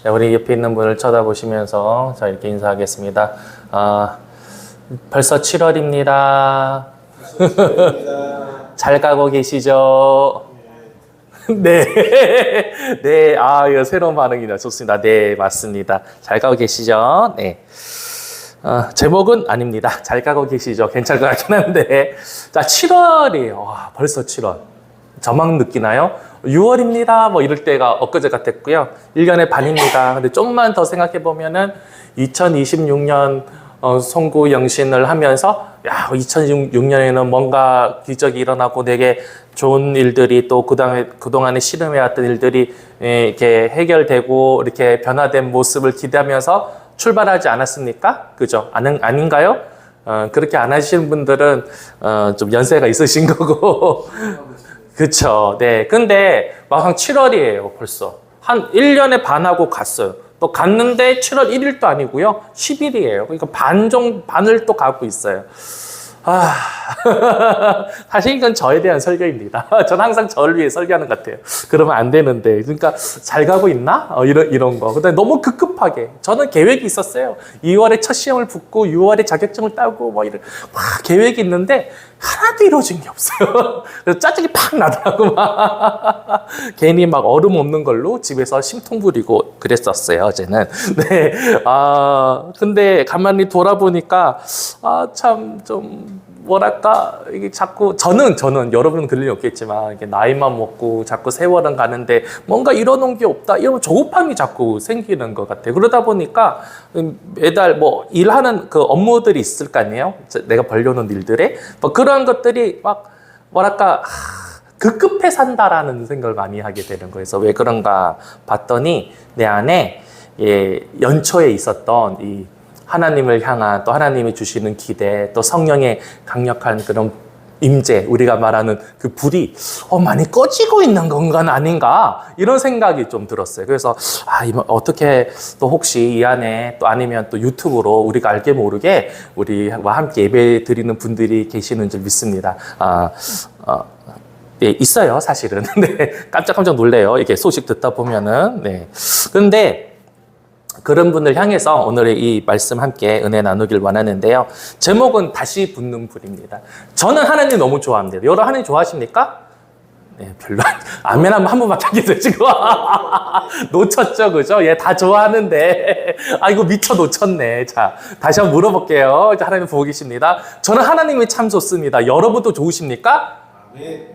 네, 우리 옆에 있는 분을 쳐다보시면서 자 이렇게 인사하겠습니다. 벌써 7월입니다. 잘 가고 계시죠? 네. 네. 이거 새로운 반응이다. 좋습니다. 네, 맞습니다. 잘 가고 계시죠? 네. 제목은 아닙니다. 잘 가고 계시죠? 괜찮을 것 같긴 한데. 자, 7월이에요. 와, 벌써 7월. 저만 느끼나요? 6월입니다. 뭐 이럴 때가 엊그제 같았고요. 1년의 반입니다. 근데 좀만 더 생각해 보면은 2026년 송구 영신을 하면서 2006년에는 뭔가 기적이 일어나고 되게 좋은 일들이 또 그동안에 씨름해왔던 일들이 이렇게 해결되고 이렇게 변화된 모습을 기대하면서 출발하지 않았습니까? 그죠? 아닌가요? 그렇게 안 하시는 분들은 좀 연세가 있으신 거고. 그쵸. 네. 근데 막상 7월이에요, 벌써. 한 1년에 반하고 갔어요. 또 갔는데 7월 1일도 아니고요. 10일이에요. 그러니까 반을 또 가고 있어요. 사실 이건 저에 대한 설교입니다. 저는 항상 저를 위해 설교하는 것 같아요. 그러면 안 되는데. 그러니까 잘 가고 있나? 이런 거. 근데 너무 급급하게. 저는 계획이 있었어요. 2월에 첫 시험을 붙고 6월에 자격증을 따고 막 계획이 있는데 하나도 이루어진 게 없어요. 그래서 짜증이 팍 나더라고. 괜히 막 얼음 없는 걸로 집에서 심통 부리고 그랬었어요, 어제는. 네. 근데 가만히 돌아보니까, 참, 좀, 뭐랄까, 이게 자꾸, 저는, 여러분은 그럴 일 없겠지만, 이게 나이만 먹고 자꾸 세월은 가는데 뭔가 이뤄놓은 게 없다. 이런 조급함이 자꾸 생기는 것 같아요. 그러다 보니까 매달 뭐 일하는 그 업무들이 있을 거 아니에요? 내가 벌려놓은 일들에. 뭐 그런 것들이 막, 뭐랄까, 급급해 산다라는 생각을 많이 하게 되는 거예요. 그래서 왜 그런가 봤더니 내 안에 연초에 있었던 이 하나님을 향한 또 하나님이 주시는 기대 또 성령의 강력한 그런 임재 우리가 말하는 그 불이 많이 꺼지고 있는 건가 아닌가 이런 생각이 좀 들었어요. 그래서 어떻게 또 혹시 이 안에 또 아니면 또 유튜브로 우리가 알게 모르게 우리와 함께 예배 드리는 분들이 계시는 줄 믿습니다. 네, 있어요, 사실은. 네, 깜짝 놀래요. 이렇게 소식 듣다 보면은. 네. 그런데 그런 분들 향해서 오늘의 이 말씀 함께 은혜 나누길 원하는데요. 제목은 다시 붙는 불입니다. 저는 하나님 너무 좋아합니다. 여러분 하나님 좋아하십니까? 네, 별로. 아멘 한 번밖에 안 계세요, 지금. 놓쳤죠, 그죠? 다 좋아하는데. 이거 미처 놓쳤네. 자, 다시 한번 물어볼게요. 하나님 보고 계십니다. 저는 하나님이 참 좋습니다. 여러분도 좋으십니까?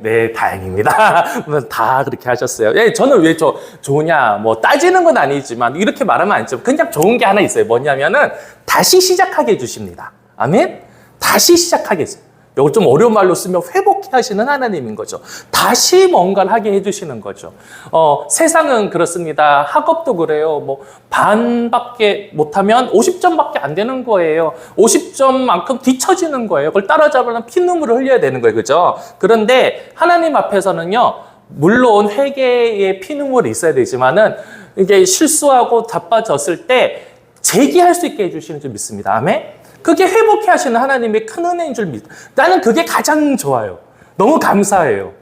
네, 다행입니다. 다 그렇게 하셨어요. 저는 왜 좋으냐, 뭐, 따지는 건 아니지만, 이렇게 말하면 안 되죠. 그냥 좋은 게 하나 있어요. 뭐냐면은, 다시 시작하게 해주십니다. 아멘? 다시 시작하게 해주세요. 이거 좀 어려운 말로 쓰면 회복해 하시는 하나님인 거죠. 다시 뭔가를 하게 해주시는 거죠. 세상은 그렇습니다. 학업도 그래요. 뭐, 반밖에 못하면 50점밖에 안 되는 거예요. 50점만큼 뒤처지는 거예요. 그걸 따라잡으려면 피눈물을 흘려야 되는 거예요. 그죠? 그런데 하나님 앞에서는요, 물론 회개의 피눈물이 있어야 되지만은, 이게 실수하고 자빠졌을 때 재기할 수 있게 해주시는 줄 믿습니다. 아멘? 그게 회복해 하시는 하나님의 큰 은혜인 줄 믿어. 나는 그게 가장 좋아요. 너무 감사해요.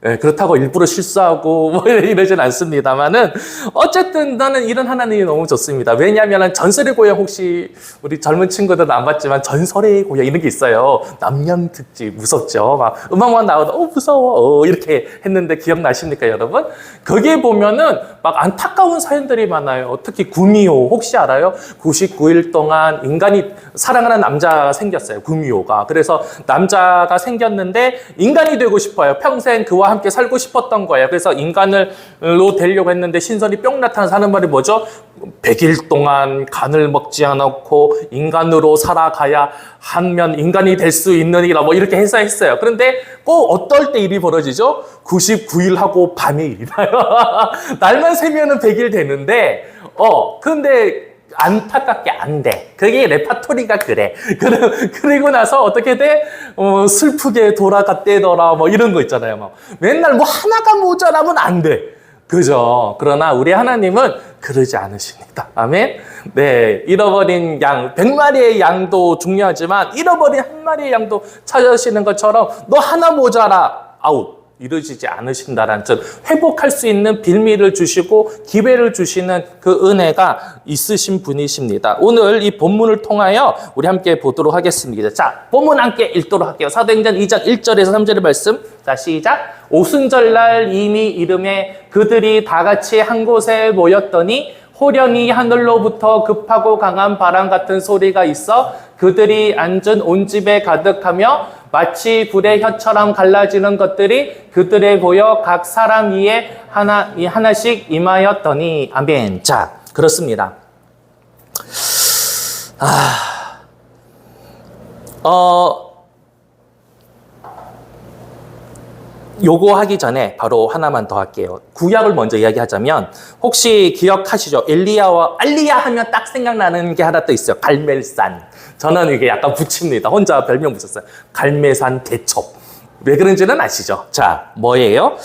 네, 그렇다고 일부러 실수하고 뭐 이러진 않습니다만은 어쨌든 나는 이런 하나님이 너무 좋습니다. 왜냐하면 전설의 고향 혹시 우리 젊은 친구들은 안 봤지만 전설의 고향 이런 게 있어요. 남양 특집 무섭죠. 막 음악만 나오다 무서워 이렇게 했는데 기억나십니까 여러분? 거기에 보면은 막 안타까운 사연들이 많아요. 특히 구미호 혹시 알아요? 99일 동안 인간이 사랑하는 남자가 생겼어요. 구미호가. 그래서 남자가 생겼는데 인간이 되고 싶어요. 평생 그와 함께 살고 싶었던 거예요. 그래서 인간으로 되려고 했는데 신선이 뿅 나타나서 하는 말이 뭐죠? 100일 동안 간을 먹지 않았고 인간으로 살아가야 하면 인간이 될 수 있느니라 뭐 이렇게 해서 했어요. 그런데 꼭 어떨 때 일이 벌어지죠? 99일 하고 밤의 일이라요. 날만 세면은 100일 되는데 근데 안타깝게 안 돼. 그게 레파토리가 그래. 그리고 나서 어떻게 돼? 슬프게 돌아갔대더라. 뭐 이런 거 있잖아요. 막 맨날 뭐 하나가 모자라면 안 돼. 그죠? 그러나 우리 하나님은 그러지 않으십니다. 아멘? 네. 잃어버린 양, 100마리의 양도 중요하지만 잃어버린 한 마리의 양도 찾으시는 것처럼 너 하나 모자라. 아웃. 이루어지지 않으신다라는 즉 회복할 수 있는 빌미를 주시고 기회를 주시는 그 은혜가 있으신 분이십니다. 오늘 이 본문을 통하여 우리 함께 보도록 하겠습니다. 자, 본문 함께 읽도록 할게요. 사도행전 2장 1절에서 3절의 말씀. 자, 시작. 오순절날 이미 이름에 그들이 다 같이 한 곳에 모였더니 호련히 하늘로부터 급하고 강한 바람 같은 소리가 있어 그들이 앉은 온 집에 가득하며 마치 불의 혀처럼 갈라지는 것들이 그들에 보여 각 사람 위에 하나씩 임하였더니 아멘. 자, 그렇습니다. 요거 하기 전에 바로 하나만 더 할게요. 구약을 먼저 이야기하자면 혹시 기억하시죠? 알리야 하면 딱 생각나는 게 하나 또 있어요. 갈멜산. 저는 이게 약간 붙입니다. 혼자 별명 붙였어요. 갈멜산 대첩. 왜 그런지는 아시죠? 자, 뭐예요?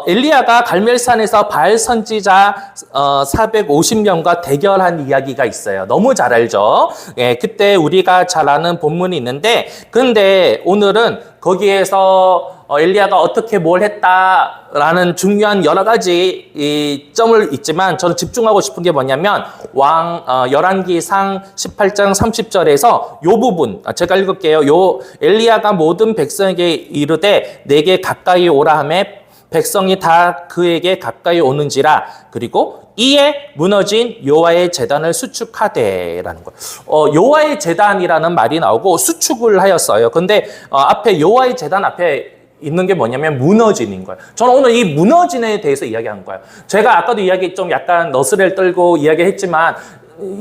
엘리야가 갈멜산에서 바알 선지자 450명과 대결한 이야기가 있어요. 너무 잘 알죠? 예, 그때 우리가 잘 아는 본문이 있는데, 근데 오늘은 거기에서 엘리야가 어떻게 뭘 했다라는 중요한 여러 가지 점을 있지만 저는 집중하고 싶은 게 뭐냐면 열왕기상 18장 30절에서 요 부분 제가 읽을게요. 요 엘리야가 모든 백성에게 이르되 내게 가까이 오라 하매 백성이 다 그에게 가까이 오는지라 그리고 이에 무너진 여호와의 제단을 수축하되라는 거예요. 여호와의 제단이라는 말이 나오고 수축을 하였어요. 근데 앞에 여호와의 제단 앞에 있는 게 뭐냐면 무너지는 거예요. 저는 오늘 이 무너진에 대해서 이야기한 거예요. 제가 아까도 이야기 좀 약간 너스레를 떨고 이야기했지만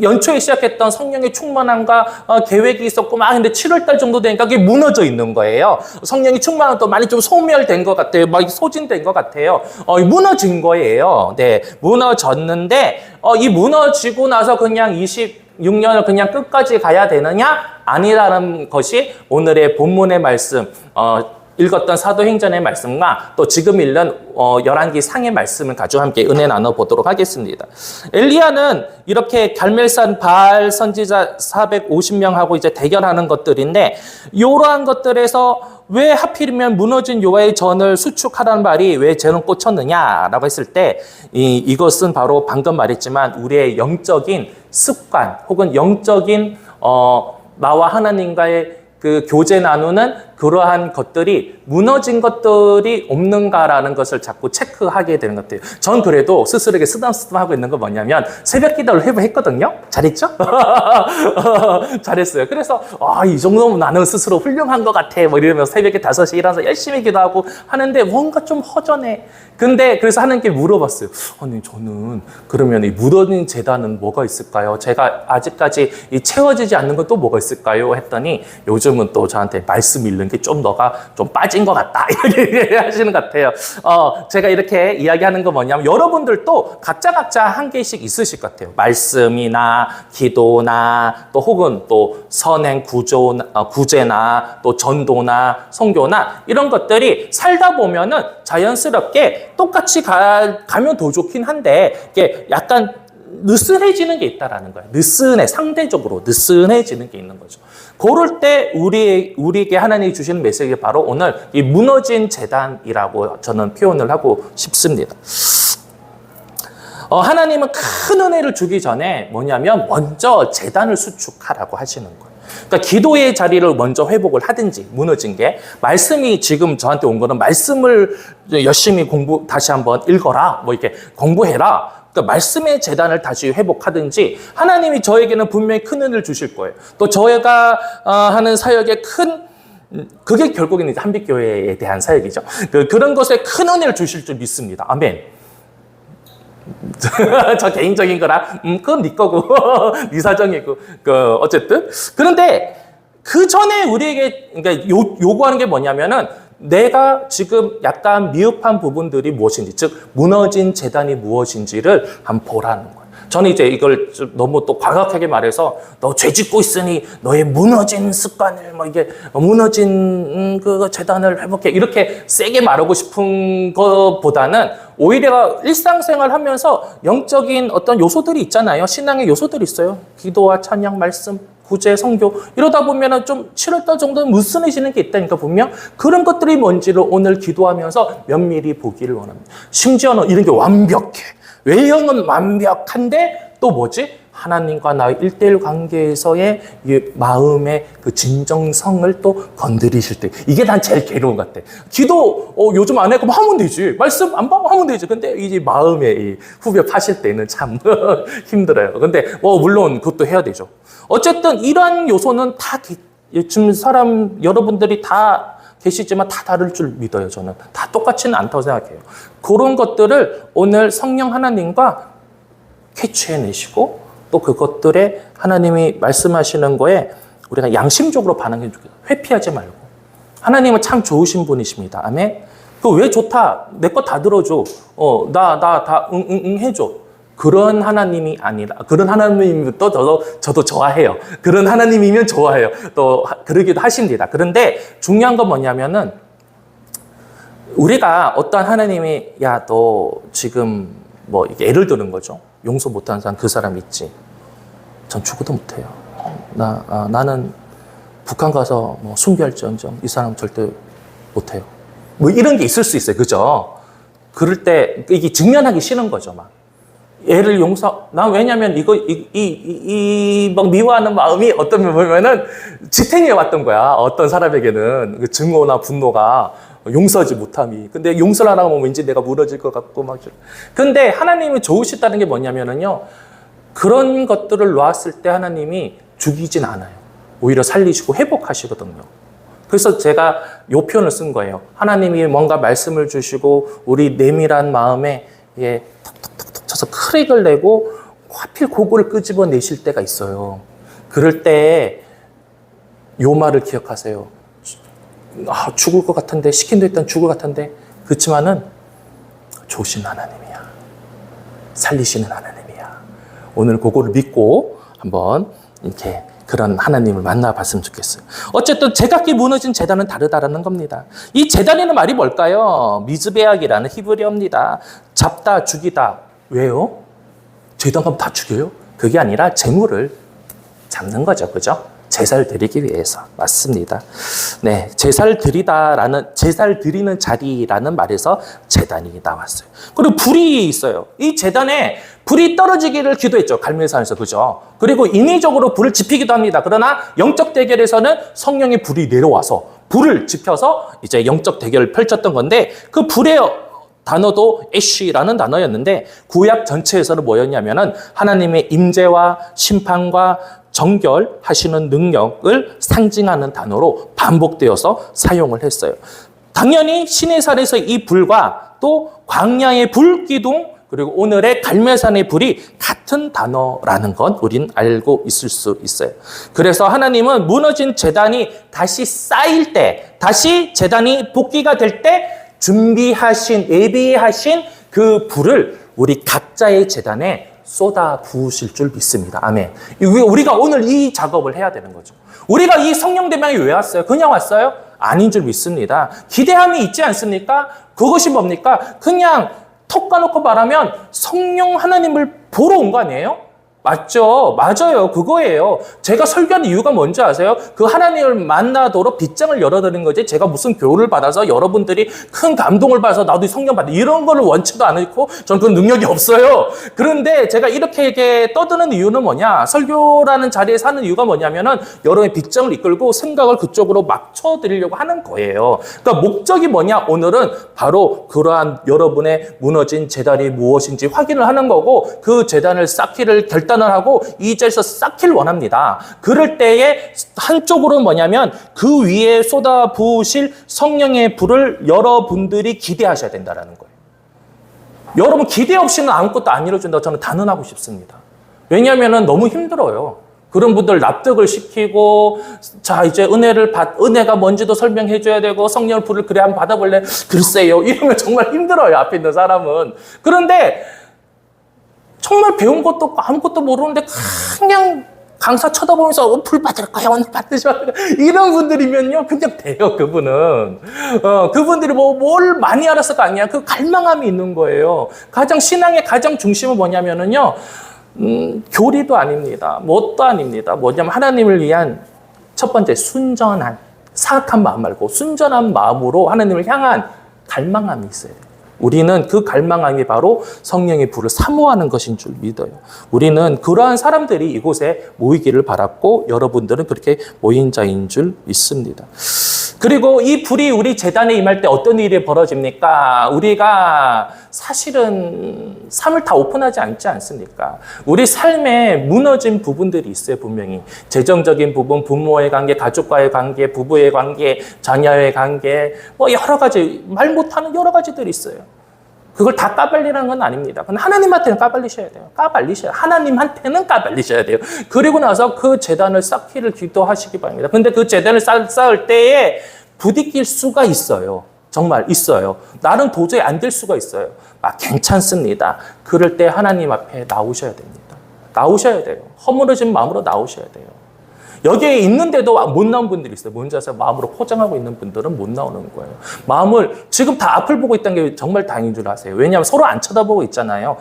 연초에 시작했던 성령의 충만함과 계획이 있었고 막 근데 7월달 정도 되니까 그게 무너져 있는 거예요. 성령이 충만함 또 많이 좀 소멸된 것 같아요. 막 소진된 것 같아요. 무너진 거예요. 네, 무너졌는데 이 무너지고 나서 그냥 26년을 그냥 끝까지 가야 되느냐? 아니라는 것이 오늘의 본문의 말씀 읽었던 사도행전의 말씀과 또 지금 읽는 열왕기 상의 말씀을 가지고 함께 은혜 나눠보도록 하겠습니다. 엘리야는 이렇게 갈멜산 바알 선지자 450명하고 이제 대결하는 것들인데 이러한 것들에서 왜 하필이면 무너진 여호와의 전을 수축하라는 말이 왜 쟤는 꽂혔느냐라고 했을 때 이것은 바로 방금 말했지만 우리의 영적인 습관 혹은 영적인 나와 하나님과의 그 교제 나누는 그러한 것들이 무너진 것들이 없는가라는 것을 자꾸 체크하게 되는 것 같아요. 전 그래도 스스로에게 쓰담쓰담하고 있는 건 뭐냐면 새벽 기도를 했거든요. 잘했죠? 잘했어요. 그래서 이 정도면 나는 스스로 훌륭한 것 같아. 뭐 이러면서 새벽에 5시에 일어나서 열심히 기도하고 하는데 뭔가 좀 허전해. 근데 그래서 하나님께 물어봤어요. 아니 저는 그러면 이 무너진 제단은 뭐가 있을까요? 제가 아직까지 채워지지 않는 건 또 뭐가 있을까요? 했더니 요즘은 또 저한테 말씀 읽는 게 좀 너가 좀 빠진 것 같다 이렇게 하시는 것 같아요. 제가 이렇게 이야기하는 거 뭐냐면 여러분들도 각자 한 개씩 있으실 것 같아요. 말씀이나 기도나 또 혹은 또 선행 구제나 또 전도나 선교나 이런 것들이 살다 보면은 자연스럽게 똑같이 가면 더 좋긴 한데 이게 약간 느슨해지는 게 있다라는 거예요. 상대적으로 느슨해지는 게 있는 거죠. 그럴 때 우리에게 하나님이 주시는 메시지가 바로 오늘 이 무너진 제단이라고 저는 표현을 하고 싶습니다. 하나님은 큰 은혜를 주기 전에 뭐냐면 먼저 제단을 수축하라고 하시는 거예요. 그러니까 기도의 자리를 먼저 회복을 하든지 무너진 게 말씀이 지금 저한테 온 거는 말씀을 열심히 다시 한번 읽어라 뭐 이렇게 공부해라. 그러니까 말씀의 재단을 다시 회복하든지 하나님이 저에게는 분명히 큰 은혜를 주실 거예요. 또 저희가 하는 사역에 그게 결국에는 한빛교회에 대한 사역이죠. 그런 것에 큰 은혜를 주실 줄 믿습니다. 아멘. 저 개인적인 거라 그건 네 거고 네 사정이고 어쨌든 그런데 그 전에 우리에게 그러니까 요구하는 게 뭐냐면은 내가 지금 약간 미흡한 부분들이 무엇인지, 즉 무너진 재단이 무엇인지를 한번 보라는 거예요. 저는 이제 이걸 너무 또 과격하게 말해서 너 죄 짓고 있으니 너의 무너진 습관을 이게 무너진 그 재단을 회복해 이렇게 세게 말하고 싶은 것보다는 오히려 일상생활 하면서 영적인 어떤 요소들이 있잖아요. 신앙의 요소들이 있어요. 기도와 찬양, 말씀, 구제, 성교 이러다 보면은 좀 7월달 정도는 무슨해지는 게 있다니까 분명 그런 것들이 뭔지를 오늘 기도하면서 면밀히 보기를 원합니다. 심지어는 이런 게 완벽해. 외형은 완벽한데 또 뭐지? 하나님과 나의 1:1 관계에서의 이 마음의 그 진정성을 또 건드리실 때 이게 난 제일 괴로운 것 같아. 기도 요즘 안 해? 그럼 하면 되지. 말씀 안 봐도 하면 되지. 근데 이 마음에 이 후벼 파실 때는 참 힘들어요. 근데 물론 그것도 해야 되죠. 어쨌든 이러한 요소는 다 지금 사람 여러분들이 다 계시지만 다 다를 줄 믿어요. 저는 다 똑같지는 않다고 생각해요. 그런 것들을 오늘 성령 하나님과 캐치해내시고 또 그것들에 하나님이 말씀하시는 거에 우리가 양심적으로 반응해 주겠다. 회피하지 말고. 하나님은 참 좋으신 분이십니다. 아멘. 그 왜 좋다. 내 거 다 들어줘. 나 다 응 해줘. 그런 하나님이 아니라 그런 하나님이면 또 저도 좋아해요. 그런 하나님이면 좋아해요. 또 그러기도 하십니다. 그런데 중요한 건 뭐냐면은 우리가 어떤 하나님이 야 너 지금 뭐 예를 드는 거죠. 용서 못하는 사람 그 사람 있지. 전 죽어도 못해요. 나는 북한 가서 뭐 순교할지언정 이 사람 절대 못해요. 뭐 이런 게 있을 수 있어요. 그죠? 그럴 때 이게 직면하기 싫은 거죠. 막 얘를 난 왜냐면 막 미워하는 마음이 어떤 면 보면은 지탱해 왔던 거야. 어떤 사람에게는 그 증오나 분노가 용서하지 못함이. 근데 용서를 하라고 하면 왠지 내가 무너질 것 같고 막. 근데 하나님이 좋으시다는 게 뭐냐면은요. 그런 것들을 놓았을 때 하나님이 죽이진 않아요. 오히려 살리시고 회복하시거든요. 그래서 제가 이 표현을 쓴 거예요. 하나님이 뭔가 말씀을 주시고 우리 내밀한 마음에 톡톡톡톡 쳐서 크랙을 내고 하필 그거를 끄집어내실 때가 있어요. 그럴 때 요 말을 기억하세요. 죽을 것 같은데 시킨 데 일단 죽을 것 같은데 그렇지만은 좋으신 하나님이야. 살리시는 하나님이야. 오늘 그거를 믿고 한번 이렇게 그런 하나님을 만나봤으면 좋겠어요. 어쨌든 제각기 무너진 제단은 다르다라는 겁니다. 이 제단이라는 말이 뭘까요? 미즈베악이라는 히브리어입니다. 잡다, 죽이다. 왜요? 제단 가면 다 죽여요? 그게 아니라 재물을 잡는 거죠. 그죠? 제사를 드리기 위해서. 맞습니다. 네. 제사를 드리는 자리라는 말에서 제단이 나왔어요. 그리고 불이 있어요. 이 제단에 불이 떨어지기를 기도했죠. 갈멜산에서. 그죠? 그리고 인위적으로 불을 지피기도 합니다. 그러나 영적 대결에서는 성령의 불이 내려와서 불을 지펴서 이제 영적 대결을 펼쳤던 건데 그 불의 단어도 애쉬라는 단어였는데 구약 전체에서는 뭐였냐면은 하나님의 임재와 심판과 정결하시는 능력을 상징하는 단어로 반복되어서 사용을 했어요. 당연히 시내산에서 이 불과 또 광야의 불기둥 그리고 오늘의 갈멜산의 불이 같은 단어라는 건 우린 알고 있을 수 있어요. 그래서 하나님은 무너진 제단이 다시 쌓일 때, 다시 제단이 복귀가 될 때 예비하신 그 불을 우리 각자의 제단에 쏟아 부으실 줄 믿습니다. 아멘. 우리가 오늘 이 작업을 해야 되는 거죠. 우리가 이 성령 대명이 왜 왔어요? 그냥 왔어요? 아닌 줄 믿습니다. 기대함이 있지 않습니까? 그것이 뭡니까? 그냥 톡 까놓고 말하면 성령 하나님을 보러 온 거 아니에요? 맞죠? 맞아요. 그거예요. 제가 설교하는 이유가 뭔지 아세요? 그 하나님을 만나도록 빗장을 열어드리는 거지. 제가 무슨 교훈을 받아서 여러분들이 큰 감동을 받아서 나도 성령 받아. 이런 거를 원치도 않고 저는 그런 능력이 없어요. 그런데 제가 이렇게 떠드는 이유는 뭐냐? 설교라는 자리에 사는 이유가 뭐냐면은 여러분의 빗장을 이끌고 생각을 그쪽으로 맞춰드리려고 하는 거예요. 그러니까 목적이 뭐냐? 오늘은 바로 그러한 여러분의 무너진 제단이 무엇인지 확인을 하는 거고 그 제단을 쌓기를 결단을 하고 이 자리에서 쌓기를 원합니다. 그럴 때에 한쪽으로는 뭐냐면 그 위에 쏟아 부으실 성령의 불을 여러분들이 기대하셔야 된다는 거예요. 여러분 기대 없이는 아무것도 안 이루어진다고 저는 단언하고 싶습니다. 왜냐하면 너무 힘들어요. 그런 분들 납득을 시키고 자 이제 은혜가 뭔지도 설명해 줘야 되고 성령의 불을 그래 한번 받아볼래? 글쎄요. 이러면 정말 힘들어요. 앞에 있는 사람은. 그런데 정말 배운 것도 없고 아무것도 모르는데 그냥 강사 쳐다보면서 불 받을 거야 오늘 받으셔야 돼 이런 분들이면요 그냥 돼요. 그분은 그분들이 뭘 많이 알았을까 아니야. 그 갈망함이 있는 거예요. 신앙의 가장 중심은 뭐냐면은요 교리도 아닙니다. 뭣도 아닙니다. 뭐냐면 하나님을 위한 첫 번째 순전한 사악한 마음 말고 순전한 마음으로 하나님을 향한 갈망함이 있어야 돼요. 우리는 그 갈망함이 바로 성령의 불을 사모하는 것인 줄 믿어요. 우리는 그러한 사람들이 이곳에 모이기를 바랐고 여러분들은 그렇게 모인 자인 줄 믿습니다. 그리고 이 불이 우리 재단에 임할 때 어떤 일이 벌어집니까? 우리가 사실은 삶을 다 오픈하지 않지 않습니까? 우리 삶에 무너진 부분들이 있어요, 분명히. 재정적인 부분, 부모의 관계, 가족과의 관계, 부부의 관계, 자녀의 관계, 뭐 여러 가지, 말 못하는 여러 가지들이 있어요. 그걸 다 까발리라는 건 아닙니다. 근데 하나님한테는 까발리셔야 돼요. 하나님한테는 까발리셔야 돼요. 그리고 나서 그 재단을 쌓기를 기도하시기 바랍니다. 근데 그 재단을 쌓을 때에 부딪힐 수가 있어요. 정말 있어요. 나는 도저히 안 될 수가 있어요. 괜찮습니다. 그럴 때 하나님 앞에 나오셔야 됩니다. 나오셔야 돼요. 허물어진 마음으로 나오셔야 돼요. 여기에 있는데도 못 나온 분들이 있어요. 뭔지 아세요? 마음으로 포장하고 있는 분들은 못 나오는 거예요. 마음을 지금 다 앞을 보고 있다는 게 정말 다행인 줄 아세요. 왜냐하면 서로 안 쳐다보고 있잖아요.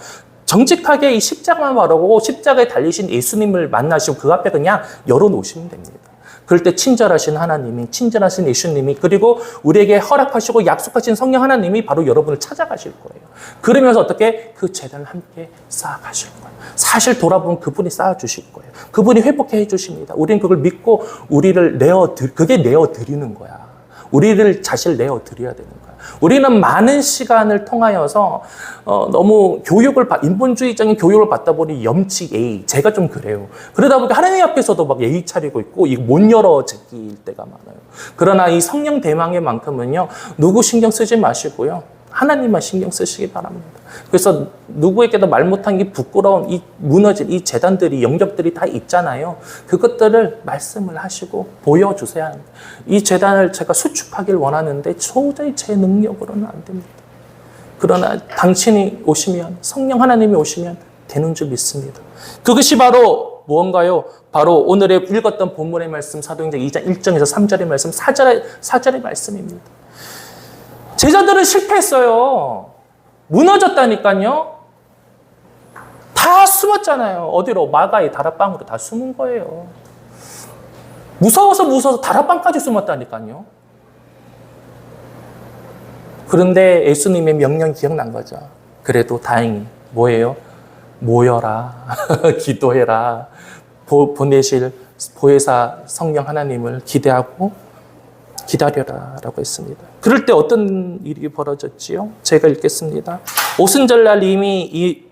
정직하게 이 십자가만 바라보고 십자가에 달리신 예수님을 만나시고 그 앞에 그냥 열어놓으시면 됩니다. 그럴 때 친절하신 하나님이, 친절하신 예수님이, 그리고 우리에게 허락하시고 약속하신 성령 하나님이 바로 여러분을 찾아가실 거예요. 그러면서 어떻게? 그 재단을 함께 쌓아가실 거예요. 사실 돌아보면 그분이 쌓아주실 거예요. 그분이 회복해 해주십니다. 우리는 그걸 믿고 우리를 그게 내어드리는 거야. 우리를 자신을 내어드려야 되는 거야. 우리는 많은 시간을 통하여서 너무 인본주의적인 교육을 받다 보니 예의, 제가 좀 그래요. 그러다 보니까 하나님 앞에서도 막 예의 차리고 있고 이거 못 열어 제낄 때가 많아요. 그러나 이 성령 대망의 만큼은요, 누구 신경 쓰지 마시고요, 하나님만 신경 쓰시기 바랍니다. 그래서 누구에게도 말 못한 게 부끄러운 이 무너진 이 재단들이, 영역들이 다 있잖아요. 그것들을 말씀을 하시고 보여주세요. 이 재단을 제가 수축하길 원하는데 도저히 제 능력으로는 안 됩니다. 그러나 당신이 오시면, 성령 하나님이 오시면 되는 줄 믿습니다. 그것이 바로 무언가요? 바로 오늘의 읽었던 본문의 말씀, 사도행전 2장 1절에서 3절의 말씀, 4절의 말씀입니다. 제자들은 실패했어요. 무너졌다니까요. 다 숨었잖아요. 어디로? 마가의 다락방으로 다 숨은 거예요. 무서워서 다락방까지 숨었다니까요. 그런데 예수님의 명령 기억난 거죠. 그래도 다행히 뭐예요? 모여라. 기도해라. 보내실 보혜사 성령 하나님을 기대하고 기다려라 라고 했습니다. 그럴 때 어떤 일이 벌어졌지요? 제가 읽겠습니다. 오순절날 이미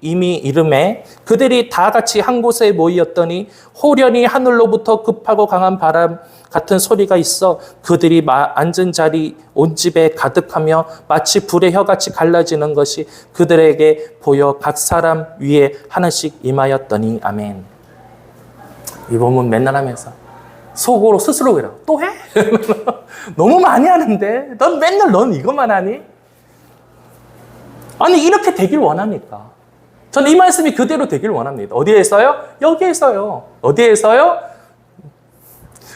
이름에 그들이 다 같이 한 곳에 모이었더니 호련히 하늘로부터 급하고 강한 바람 같은 소리가 있어 그들이 앉은 자리 온 집에 가득하며 마치 불의 혀같이 갈라지는 것이 그들에게 보여 각 사람 위에 하나씩 임하였더니 아멘. 이 본문 맨날 하면서 속으로 스스로 그래요. 또 해? 너무 많이 하는데? 넌 이것만 하니? 아니, 이렇게 되길 원합니까? 저는 이 말씀이 그대로 되길 원합니다. 어디에서요? 여기에서요. 어디에서요?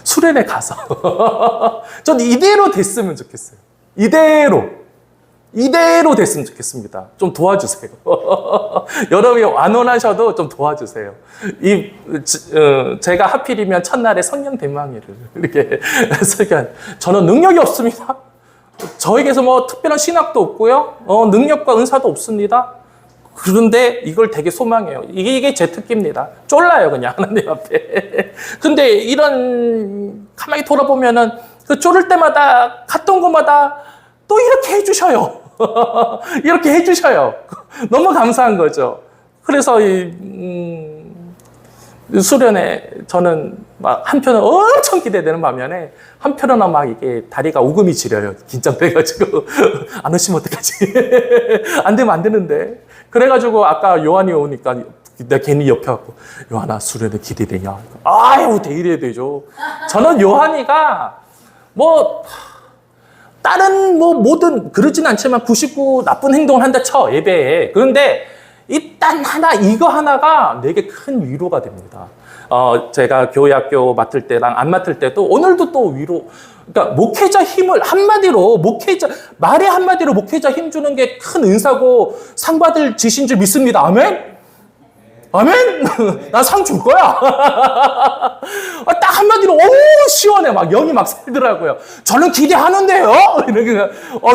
수련회 가서. 전 이대로 됐으면 좋겠어요. 이대로 됐으면 좋겠습니다. 좀 도와주세요. 여러분이 완원하셔도 좀 도와주세요. 제가 하필이면 첫날에 성령 대망회를 이렇게 설교한, 저는 능력이 없습니다. 저에게서 뭐 특별한 신학도 없고요. 능력과 은사도 없습니다. 그런데 이걸 되게 소망해요. 이게 제 특기입니다. 쫄라요, 그냥 하나님 앞에. 근데 가만히 돌아보면은 그 쫄을 때마다, 갔던 곳마다 또 이렇게 해주셔요. 이렇게 해주셔요. 너무 감사한 거죠. 그래서 수련회 저는 막 한편은 엄청 기대되는 반면에 한편은 막 이게 다리가 오금이 지려요. 긴장돼가지고 안 오시면 어떡하지? 안 되면 안 되는데. 그래가지고 아까 요한이 오니까 내가 괜히 옆에 갖고 요한아 수련회 기대되냐? 아유 대일해야 되죠. 저는 요한이가 다른 뭐든 그러진 않지만 99 나쁜 행동을 한다 쳐, 예배에. 그런데 일단 이거 하나가 내게 큰 위로가 됩니다. 제가 교회 학교 맡을 때랑 안 맡을 때도 오늘도 또 위로, 그러니까 목회자 힘을 말의 한마디로 목회자 힘주는 게 큰 은사고 상 받을 짓인 줄 믿습니다. 아멘? 아멘? 난 상 줄 거야. 딱 한마디로, 오, 시원해. 막 영이 막 살더라고요. 저는 기대하는데요? 이러니까,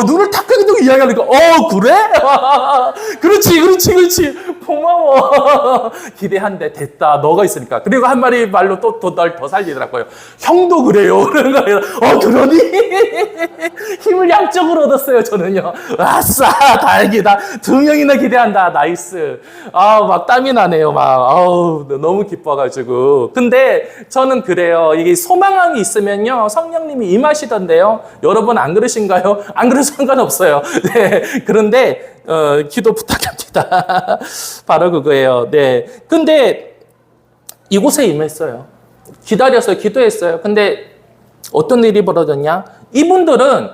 눈을 탁 끄고 이야기하니까, 그래? 그렇지. 고마워. 기대한데, 됐다. 너가 있으니까. 그리고 한 마리 말로 널 더 살리더라고요. 형도 그래요. 그러는 거예요. 그러니? 힘을 양쪽으로 얻었어요, 저는요. 아싸, 다행이다. 2명이나 기대한다. 나이스. 막 땀이 나네요. 너무 기뻐가지고. 근데 저는 그래요. 이게 소망이 있으면요, 성령님이 임하시던데요. 여러분 안 그러신가요? 안 그래도 상관없어요. 네. 그런데, 기도 부탁합니다. 바로 그거예요. 네. 근데 이곳에 임했어요. 기다려서 기도했어요. 근데 어떤 일이 벌어졌냐? 이분들은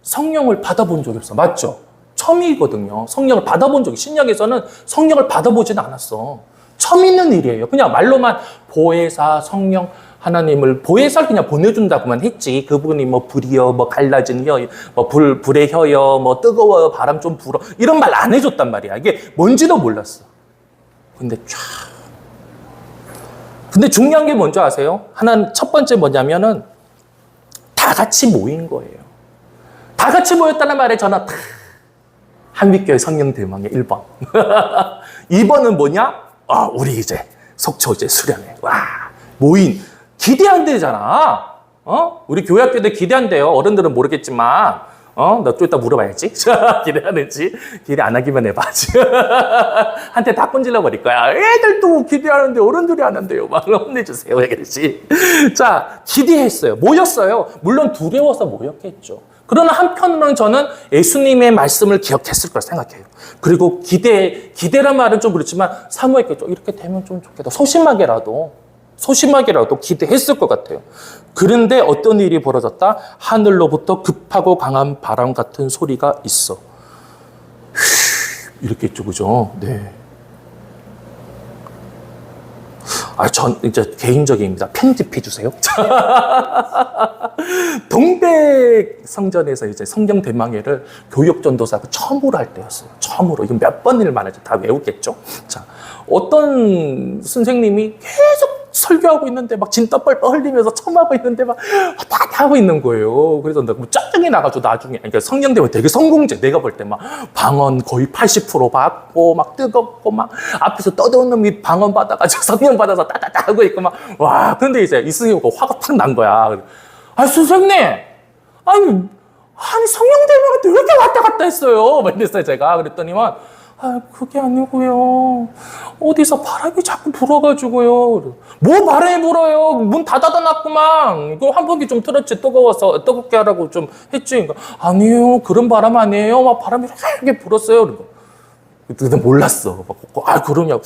성령을 받아본 적이 없어. 맞죠? 처음이거든요. 성령을 받아본 적이. 신약에서는 성령을 받아보진 않았어. 처음 있는 일이에요. 그냥 말로만 보혜사, 성령, 하나님을 보혜사를 그냥 보내준다고만 했지. 그분이 뭐 불이여, 뭐 갈라진 혀, 뭐 불의 혀여, 뭐 뜨거워요, 바람 좀 불어. 이런 말 안 해줬단 말이야. 이게 뭔지도 몰랐어. 근데 중요한 게 뭔지 아세요? 첫 번째 뭐냐면은 다 같이 모인 거예요. 다 같이 모였다는 말에 저는 한빛교회 성령 대망의 1번. 2번은 뭐냐? 우리 이제 속초 이제 수련회. 모인. 기대한대잖아. 우리 교회 학교들 기대한대요. 어른들은 모르겠지만. 너 좀 이따 물어봐야지. 기대하는지. 기대 안 하기만 해봐. 한테 다 꼰질러 버릴 거야. 애들도 기대하는데 어른들이 안 한대요. 막 혼내주세요. 왜 그러지? 자, 기대했어요. 모였어요. 물론 두려워서 모였겠죠. 그러나 한편으로는 저는 예수님의 말씀을 기억했을 거라 생각해요. 그리고 기대란 말은 좀 그렇지만 사모했겠죠. 이렇게 되면 좀 좋겠다. 소심하게라도 기대했을 것 같아요. 그런데 어떤 일이 벌어졌다? 하늘로부터 급하고 강한 바람 같은 소리가 있어. 이렇게 있죠, 그죠? 네. 전 이제 개인적입니다. 편집해 주세요. 동백 성전에서 이제 성경 대망회를 교육전도사가 처음으로 할 때였어요. 처음으로. 이건 몇 번을 말하죠. 다 외우겠죠? 자, 어떤 선생님이 계속 설교하고 있는데 막 진땀 뻘뻘 흘리면서 첨하고 있는데 막 다 하고 있는 거예요. 그래서 내가 짜증이 나가지고 나중에, 그러니까 성경 대회 되게 성공제. 내가 볼 때 막 방언 거의 80% 받고 막 뜨겁고 막 앞에서 떠드는 놈이 방언 받아가지고 성령 받아서 따따따 하고 있고 막 근데 이제 이 선생님이 화가 탁 난 거야. 선생님, 아니 성령 대회가 왜 이렇게 왔다 갔다 했어요? 막 이랬어요 제가. 그랬더니만 그게 아니고요. 어디서 바람이 자꾸 불어가지고요. 뭐 바람이 불어요? 문 다 닫아놨구만. 이거 환풍기 좀 틀었지. 뜨거워서 뜨겁게 하라고 좀 했지. 그러니까, 아니요, 그런 바람 아니에요. 막 바람이 이렇게 불었어요. 근데 몰랐어. 그러냐고.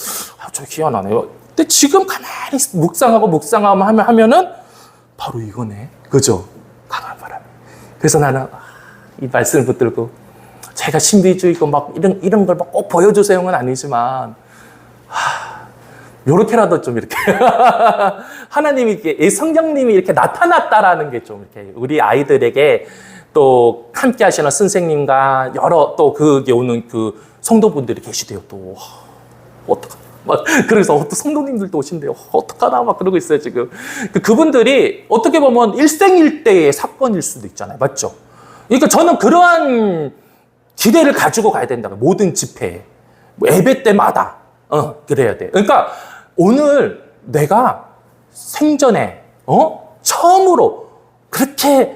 저 희한하네요. 근데 지금 가만히 묵상하고 하면은 바로 이거네. 그죠? 강한 바람. 그래서 나는 이 말씀을 붙들고 제가 신비주의고 막 이런 걸 막 꼭 보여주세요는 아니지만, 요렇게라도 좀 이렇게, 하나님이 이렇게, 성령님이 이렇게 나타났다라는 게 좀 이렇게, 우리 아이들에게 또 함께 하시는 선생님과 여러 또 그게 오는 그 성도분들이 계시대요, 또. 어떡하나. 그래서 또 성도님들도 오신대요. 어떡하나 막 그러고 있어요, 지금. 그분들이 어떻게 보면 일생일대의 사건일 수도 있잖아요. 맞죠? 그러니까 저는 그러한 기대를 가지고 가야 된다고. 모든 집회에. 예배 때마다. 그래야 돼. 그러니까 오늘 내가 생전에, 처음으로 그렇게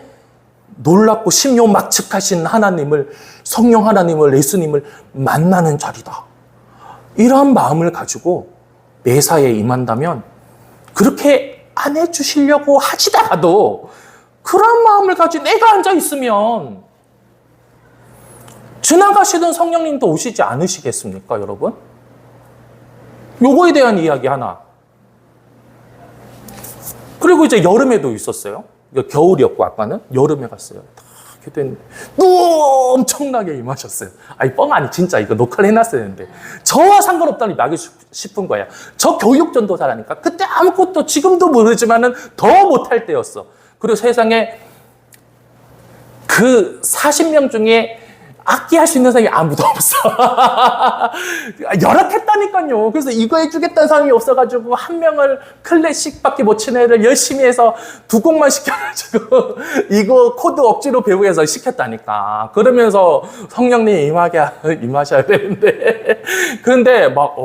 놀랍고 심요막측하신 하나님을, 성령 하나님을, 예수님을 만나는 자리다. 이러한 마음을 가지고 매사에 임한다면 그렇게 안 해주시려고 하시다가도 그런 마음을 가지고 내가 앉아있으면 지나가시던 성령님도 오시지 않으시겠습니까, 여러분? 요거에 대한 이야기 하나. 그리고 이제 여름에도 있었어요. 겨울이었고, 아까는 여름에 갔어요. 기도했는데 엄청나게 임하셨어요. 뻥 아니, 진짜 이거 녹화를 해놨어야 되는데. 저와 상관없다니 나기 싶은 거야. 저 교육전도사라니까. 그때 아무것도 지금도 모르지만은 더 못할 때였어. 그리고 세상에 그 40명 중에 악기할 수 있는 사람이 아무도 없어. 열악했다니까요. 그래서 이거 해주겠다는 사람이 없어가지고 한 명을 클래식밖에 못 치는 애를 열심히 해서 두 곡만 시켜가지고 이거 코드 억지로 배우게 해서 시켰다니까. 그러면서 성령님 임하셔야 되는데. 그런데 막,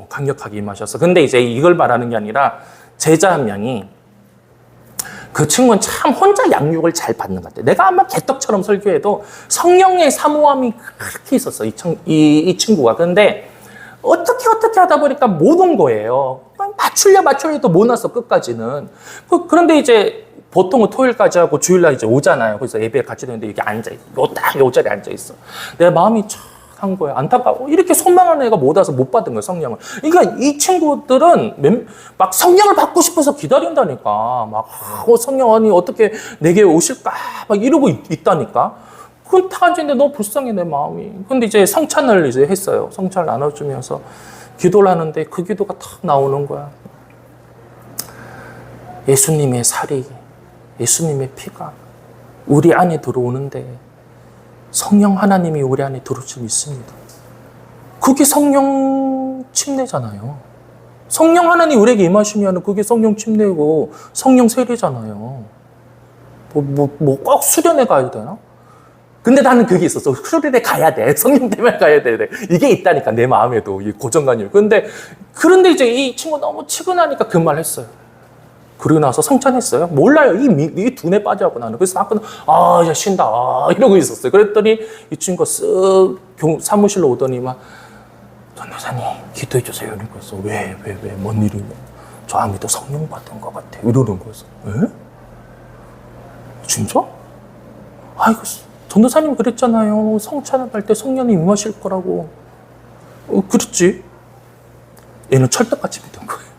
강력하게 임하셨어. 근데 이제 이걸 말하는 게 아니라 제자 한 명이 그 친구는 참 혼자 양육을 잘 받는 것 같아요. 내가 아마 개떡처럼 설교해도 성령의 사모함이 그렇게 있었어, 이 친구가. 그런데 어떻게 하다 보니까 못 온 거예요. 맞추려도 못 왔어, 끝까지는. 그런데 이제 보통은 토요일까지 하고 주일날 이제 오잖아요. 그래서 예배에 같이 되는데 이렇게 앉아있어. 요 자리에 앉아있어. 내 마음이 한 거야. 안타까워. 이렇게 손망하는 애가 못 와서 못 받은 거야, 성령을. 그러니까 이 친구들은 막 성령을 받고 싶어서 기다린다니까. 막, 성령 아니, 어떻게 내게 오실까? 막 이러고 있다니까. 그건 다 앉아있는데 너무 불쌍해, 내 마음이. 근데 이제 성찬을 이제 했어요. 성찬을 나눠주면서 기도를 하는데 그 기도가 탁 나오는 거야. 예수님의 살이, 예수님의 피가 우리 안에 들어오는데 성령 하나님이 우리 안에 들어올 줄 믿습니다. 그게 성령 침례잖아요. 성령 하나님 우리에게 임하시면 그게 성령 침례고 성령 세례잖아요. 꼭 수련회 가야 되나? 근데 나는 그게 있었어. 수련회 가야 돼. 성령 때문에 가야 돼. 이게 있다니까, 내 마음에도. 이 고정관념. 그런데 이제 이 친구 너무 치근하니까 그 말 했어요. 그러고 나서 성찬했어요. 몰라요. 이 둔에 빠져갖고 나는. 그래서 아까는, 이제 쉰다. 이러고 있었어요. 그랬더니 이 친구가 쓱 사무실로 오더니 막, 전도사님, 기도해주세요. 이러는 거였어. 왜, 뭔 일이냐. 저 아무도 성령 받은 것 같아. 이러는 거였어. 에? 진짜? 아이고, 전도사님 그랬잖아요. 성찬을 할 때 성령이 임하실 거라고. 그랬지. 얘는 철떡같이 믿은 거예요.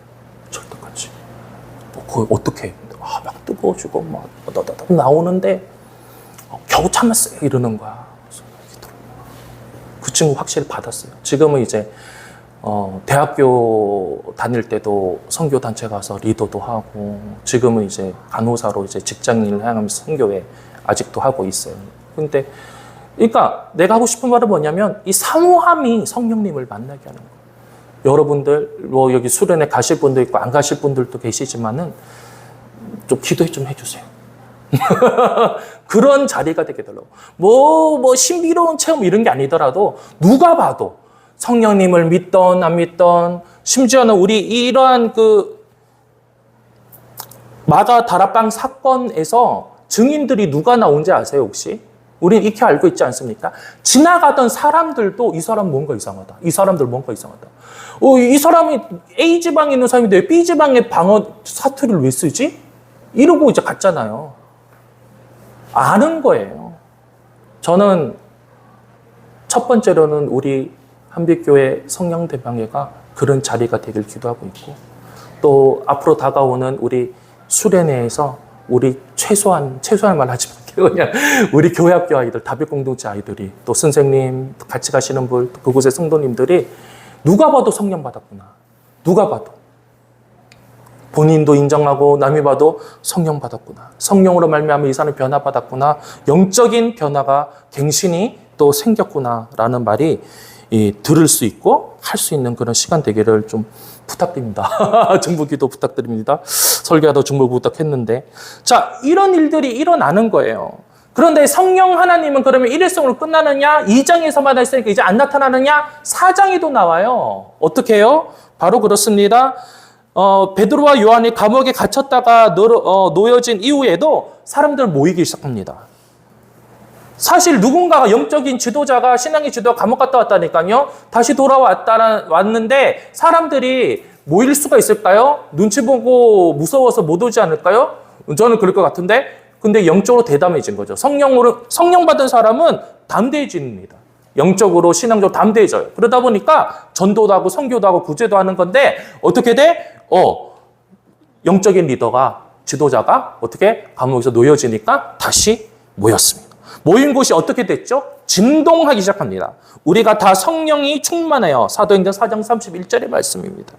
철떡같이. 그걸 어떻게 해? 막 뜨거워지고 막 나오는데 겨우 참았어요. 이러는 거야. 그 친구 확실히 받았어요. 지금은 이제 대학교 다닐 때도 선교 단체 가서 리더도 하고, 지금은 이제 간호사로 이제 직장인을 향하면서 선교회 아직도 하고 있어요. 근데 그러니까 내가 하고 싶은 말은 뭐냐면 이 사모함이 성령님을 만나게 하는 거예요. 여러분들 여기 수련회 가실 분도 있고 안 가실 분들도 계시지만은 좀 기도 좀 해주세요. 그런 자리가 되게 되려고. 신비로운 체험 이런 게 아니더라도 누가 봐도 성령님을 믿던 안 믿던, 심지어는 우리 이러한 마가 다락방 사건에서 증인들이 누가 나온지 아세요, 혹시? 우리는 익히 알고 있지 않습니까? 지나가던 사람들도 이 사람 뭔가 이상하다. 이 사람들 뭔가 이상하다. 이 사람이 A지방에 있는 사람인데 왜 B지방의 방언 사투리를 왜 쓰지? 이러고 이제 갔잖아요. 아는 거예요. 저는 첫 번째로는 우리 한빛교회 성령대방회가 그런 자리가 되길 기도하고 있고, 또 앞으로 다가오는 우리 수련회에서 우리 최소한 말 하지 말게요. 그냥 우리 교회 학교 아이들, 다빛공동체 아이들이, 또 선생님, 같이 가시는 분, 그곳의 성도님들이 누가 봐도 성령 받았구나. 누가 봐도. 본인도 인정하고 남이 봐도 성령 받았구나. 성령으로 말미암아 이 사람이 변화받았구나. 영적인 변화가 갱신이 또 생겼구나라는 말이 들을 수 있고 할 수 있는 그런 시간 되기를 좀 부탁드립니다. 중보기도 부탁드립니다. 설교하다 중보 부탁했는데, 자, 이런 일들이 일어나는 거예요. 그런데 성령 하나님은 그러면 일회성으로 끝나느냐? 2장에서만 했으니까 이제 안 나타나느냐? 4장에도 나와요. 어떻게 해요? 바로 그렇습니다. 베드로와 요한이 감옥에 gat혔다가 놓여진 이후에도 사람들 모이기 시작합니다. 사실 누군가가 영적인 지도자가, 신앙의 지도자가 감옥 갔다 왔다니까요. 다시 왔는데 사람들이 모일 수가 있을까요? 눈치 보고 무서워서 못 오지 않을까요? 저는 그럴 것 같은데, 근데 영적으로 대담해진 거죠. 성령 받은 사람은 담대해집니다. 영적으로, 신앙적으로 담대해져요. 그러다 보니까 전도도 하고 선교도 하고 구제도 하는 건데, 어떻게 돼? 영적인 리더가, 지도자가 어떻게 감옥에서 놓여지니까 다시 모였습니다. 모인 곳이 어떻게 됐죠? 진동하기 시작합니다. 우리가 다 성령이 충만해요. 사도행전 4장 31절의 말씀입니다.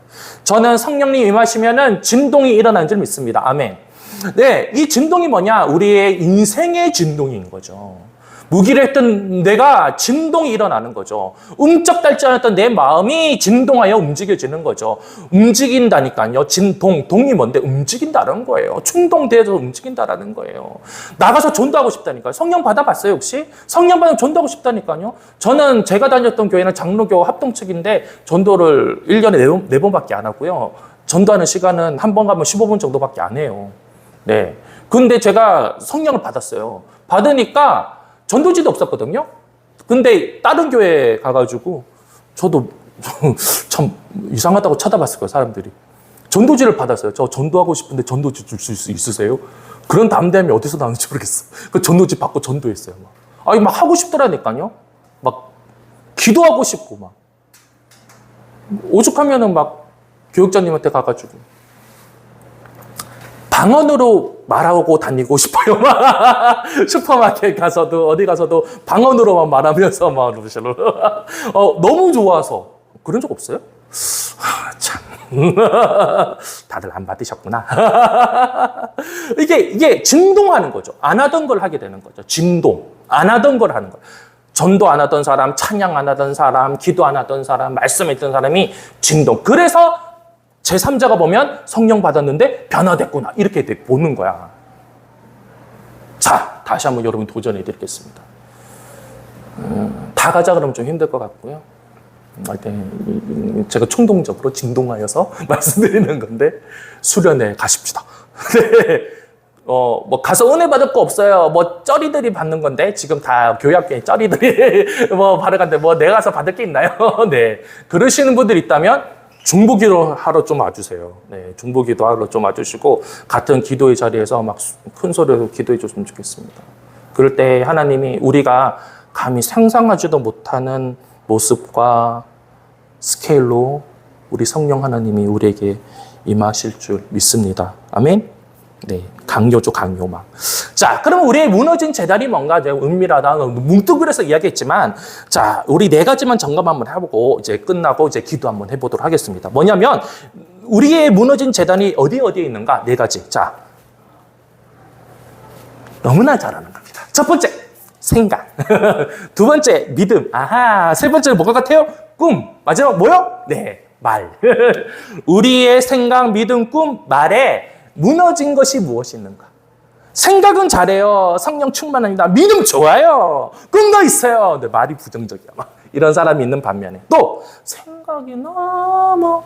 저는 성령님 임하시면은 진동이 일어난 줄 믿습니다. 아멘. 네, 이 진동이 뭐냐? 우리의 인생의 진동인 거죠. 무기력했던 뇌가 진동이 일어나는 거죠. 움쩍달짝했던 내 마음이 진동하여 움직여지는 거죠. 움직인다니까요. 진동, 동이 뭔데? 움직인다는 거예요. 충동돼서 움직인다라는 거예요. 나가서 전도하고 싶다니까요. 성령 받아봤어요, 혹시? 성령 받으면 전도하고 싶다니까요. 저는 제가 다녔던 교회는 장로교 합동측인데 전도를 1년에 4번밖에 안 하고요. 전도하는 시간은 한 번 가면 15분 정도밖에 안 해요. 네. 근데 제가 성령을 받았어요. 받으니까 전도지도 없었거든요. 근데 다른 교회 가가지고 저도 참 이상하다고 쳐다봤을 거예요, 사람들이. 전도지를 받았어요. 저 전도하고 싶은데 전도지 줄 수 있으세요? 그런 담대함이 어디서 나오는지 모르겠어. 그 전도지 받고 전도했어요. 막 하고 싶더라니까요. 막 기도하고 싶고 막 오죽하면은 막 교육자님한테 가가지고 방언으로 말하고 다니고 싶어요. 슈퍼마켓 가서도 어디 가서도 방언으로만 말하면서 막 너무 좋아서 그런 적 없어요? 참 다들 안 받으셨구나. 이게 진동하는 거죠. 안 하던 걸 하게 되는 거죠. 진동. 안 하던 걸 하는 거예요. 전도 안 하던 사람, 찬양 안 하던 사람, 기도 안 하던 사람, 말씀했던 사람이 진동. 그래서 제3자가 보면 성령 받았는데 변화됐구나. 이렇게 보는 거야. 자, 다시 한번 여러분 도전해 드리겠습니다. 다 가자 그러면 좀 힘들 것 같고요. 제가 충동적으로 진동하여서 말씀드리는 건데 수련회 가십시다. 네. 뭐 가서 은혜 받을 거 없어요. 뭐 쩌리들이 받는 건데 지금 다 교회학교에 쩌리들이 뭐 받아간데 뭐 내가 가서 받을 게 있나요? 네. 그러시는 분들 있다면 중보기도 하러 좀 와주세요. 네, 중보기도 하러 좀 와주시고 같은 기도의 자리에서 막 큰 소리로 기도해 줬으면 좋겠습니다. 그럴 때 하나님이 우리가 감히 상상하지도 못하는 모습과 스케일로 우리 성령 하나님이 우리에게 임하실 줄 믿습니다. 아멘? 네, 강요죠, 강요막. 자, 그러면 우리의 무너진 재단이 뭔가 은밀하다, 뭉뚱그려서 이야기했지만, 자, 우리 4가지만 점검 한번 해보고, 이제 끝나고 이제 기도 한번 해보도록 하겠습니다. 뭐냐면, 우리의 무너진 재단이 어디에 있는가? 4가지. 자, 너무나 잘하는 겁니다. 첫 번째, 생각. 두 번째, 믿음. 아하. 세 번째는 뭐가 같아요? 꿈. 마지막 뭐요? 네, 말. 우리의 생각, 믿음, 꿈, 말에 무너진 것이 무엇이 있는가? 생각은 잘해요. 성령 충만합니다. 믿음 좋아요. 꿈도 있어요. 근데 말이 부정적이야. 막 이런 사람이 있는 반면에 또 생각이 너무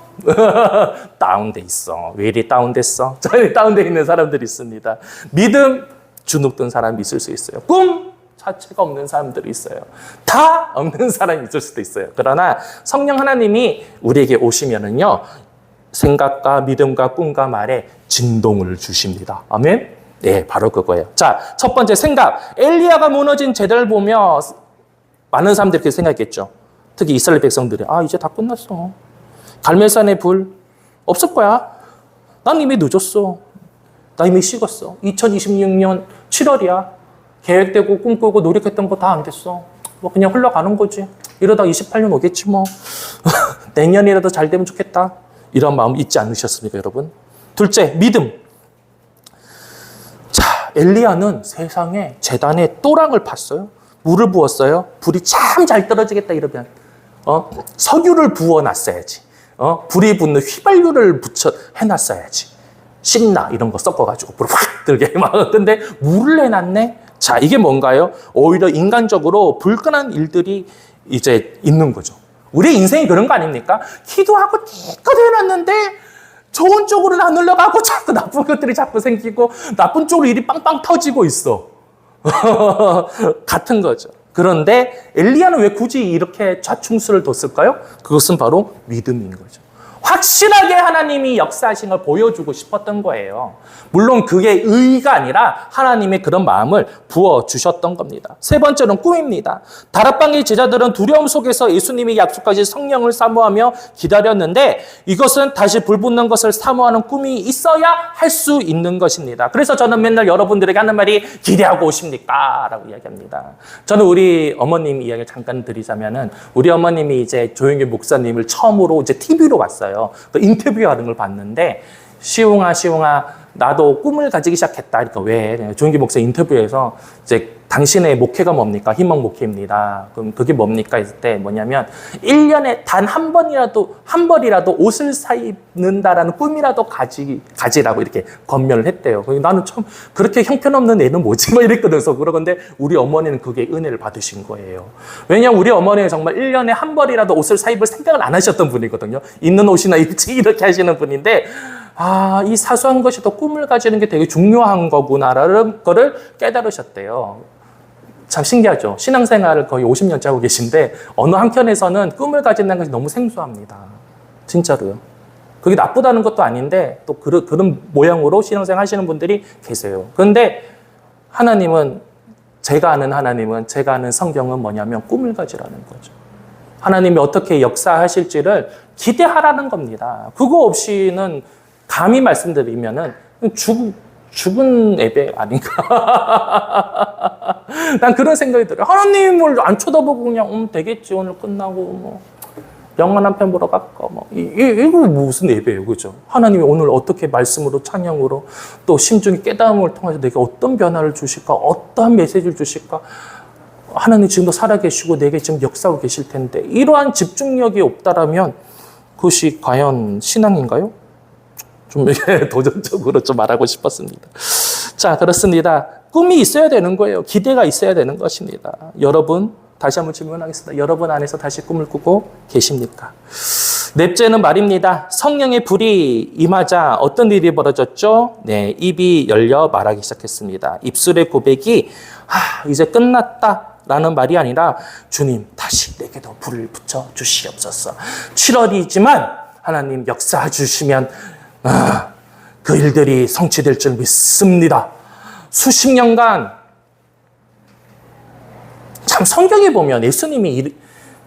다운돼 있어. 왜 이리 다운됐어? 저희 다운돼 있는 사람들이 있습니다. 믿음 주눅든 사람이 있을 수 있어요. 꿈 자체가 없는 사람들이 있어요. 다 없는 사람이 있을 수도 있어요. 그러나 성령 하나님이 우리에게 오시면은요. 생각과 믿음과 꿈과 말에 진동을 주십니다. 아멘? 네, 바로 그거예요. 자, 첫 번째 생각. 엘리야가 무너진 제단을 보며 많은 사람들이 그렇게 생각했겠죠. 특히 이스라엘 백성들이 이제 다 끝났어. 갈멜산의 불 없을 거야. 난 이미 늦었어. 나 이미 식었어. 2026년 7월이야. 계획되고 꿈꾸고 노력했던 거 다 안 됐어. 뭐 그냥 흘러가는 거지. 이러다 28년 오겠지 뭐. 내년이라도 잘 되면 좋겠다. 이런 마음 있지 않으셨습니까, 여러분? 둘째, 믿음. 자, 엘리야는 세상에 제단에 또랑을 팠어요. 물을 부었어요. 불이 참 잘 떨어지겠다 이러면 석유를 부어놨어야지. 불이 붙는 휘발유를 해놨어야지. 신나 이런 거 섞어가지고 불을 확 들게 막. 근데 물을 해놨네. 자, 이게 뭔가요? 오히려 인간적으로 불끈한 일들이 이제 있는 거죠. 우리 인생이 그런 거 아닙니까? 기도하고 기껏 해놨는데 좋은 쪽으로는 안 흘러가고 자꾸 나쁜 것들이 자꾸 생기고 나쁜 쪽으로 일이 빵빵 터지고 있어. 같은 거죠. 그런데 엘리야는 왜 굳이 이렇게 좌충수를 뒀을까요? 그것은 바로 믿음인 거죠. 확실하게 하나님이 역사하신 걸 보여주고 싶었던 거예요. 물론 그게 의의가 아니라 하나님의 그런 마음을 부어주셨던 겁니다. 세 번째는 꿈입니다. 다락방의 제자들은 두려움 속에서 예수님이 약속하신 성령을 사모하며 기다렸는데 이것은 다시 불 붙는 것을 사모하는 꿈이 있어야 할 수 있는 것입니다. 그래서 저는 맨날 여러분들에게 하는 말이 기대하고 오십니까? 라고 이야기합니다. 저는 우리 어머님 이야기를 잠깐 드리자면은 우리 어머님이 이제 조영길 목사님을 처음으로 이제 TV로 봤어요. 그 인터뷰하는 걸 봤는데 시웅아 나도 꿈을 가지기 시작했다. 그러니까 왜? 조용기 목사 인터뷰에서 이제 당신의 목회가 뭡니까? 희망 목회입니다. 그럼 그게 뭡니까? 했을 때 뭐냐면 1년에 단 한 번이라도 옷을 사 입는다라는 꿈이라도 가지라고 이렇게 권면을 했대요. 나는 참 그렇게 형편없는 애는 뭐지? 뭐 이랬거든. 그래서 그러는데 우리 어머니는 그게 은혜를 받으신 거예요. 왜냐하면 우리 어머니는 정말 1년에 한 벌이라도 옷을 사 입을 생각을 안 하셨던 분이거든요. 있는 옷이나 입지 이렇게 하시는 분인데 이 사소한 것이 더 꿈을 가지는 게 되게 중요한 거구나라는 거를 깨달으셨대요. 참 신기하죠. 신앙생활을 거의 50년째 하고 계신데 어느 한켠에서는 꿈을 가진다는 것이 너무 생소합니다. 진짜로요. 그게 나쁘다는 것도 아닌데 또 그런 모양으로 신앙생활 하시는 분들이 계세요. 그런데 하나님은 제가 아는 성경은 뭐냐면 꿈을 가지라는 거죠. 하나님이 어떻게 역사하실지를 기대하라는 겁니다. 그거 없이는 감히 말씀드리면은 죽은 예배 아닌가? 난 그런 생각이 들어요. 하나님을 안 쳐다보고 그냥 되겠지 오늘 끝나고 뭐 영화 한 편 보러 갈까 뭐 이거 무슨 예배예요, 그죠? 하나님이 오늘 어떻게 말씀으로 찬양으로 또 심중의 깨달음을 통해서 내게 어떤 변화를 주실까, 어떠한 메시지를 주실까? 하나님 지금도 살아계시고 내게 지금 역사하고 계실 텐데 이러한 집중력이 없다라면 그것이 과연 신앙인가요? 좀 도전적으로 좀 말하고 싶었습니다. 자, 그렇습니다. 꿈이 있어야 되는 거예요. 기대가 있어야 되는 것입니다. 여러분, 다시 한번 질문하겠습니다. 여러분 안에서 다시 꿈을 꾸고 계십니까? 넷째는 말입니다. 성령의 불이 임하자 어떤 일이 벌어졌죠? 네, 입이 열려 말하기 시작했습니다. 입술의 고백이 이제 끝났다라는 말이 아니라 주님 다시 내게도 불을 붙여 주시옵소서. 7월이지만 하나님 역사해 주시면 그 일들이 성취될 줄 믿습니다. 수십 년간 참 성경에 보면 예수님이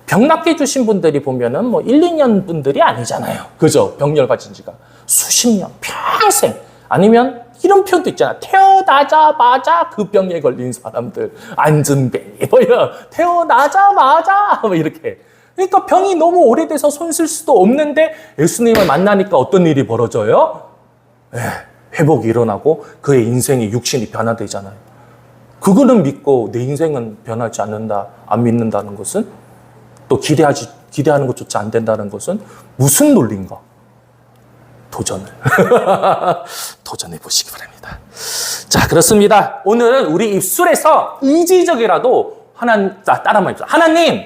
병 낫게 해주신 분들이 보면은 뭐 1, 2년 분들이 아니잖아요. 그죠? 병열 가진 지가 수십 년, 평생. 아니면 이런 표현도 있잖아. 태어나자마자 그 병에 걸린 사람들. 안전뱅이. 뭐 이런. 태어나자마자. 뭐 이렇게. 그러니까 병이 너무 오래돼서 손 쓸 수도 없는데 예수님을 만나니까 어떤 일이 벌어져요? 회복이 일어나고 그의 인생이 육신이 변화되잖아요. 그거는 믿고 내 인생은 변하지 않는다, 안 믿는다는 것은 또 기대하는 것조차 안 된다는 것은 무슨 논리인가? 도전해 보시기 바랍니다. 자, 그렇습니다. 오늘은 우리 입술에서 의지적이라도 따라 말해줘. 하나님,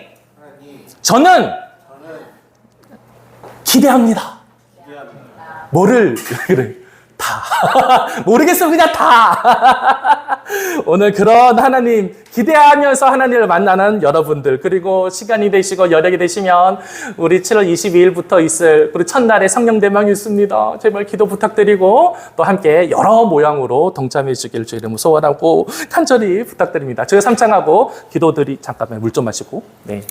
저는 기대합니다. 뭐를 그래? 다 모르겠으면 그냥 다. 오늘 그런 하나님 기대하면서 하나님을 만나는 여러분들, 그리고 시간이 되시고 여력이 되시면 우리 7월 22일부터 있을 우리 첫날의 성령 대망이 있습니다. 제발 기도 부탁드리고 또 함께 여러 모양으로 동참해 주길 주 이름으로 소원하고 간절히 부탁드립니다. 제가 삼창하고 기도드리 잠깐만 물 좀 마시고. 네.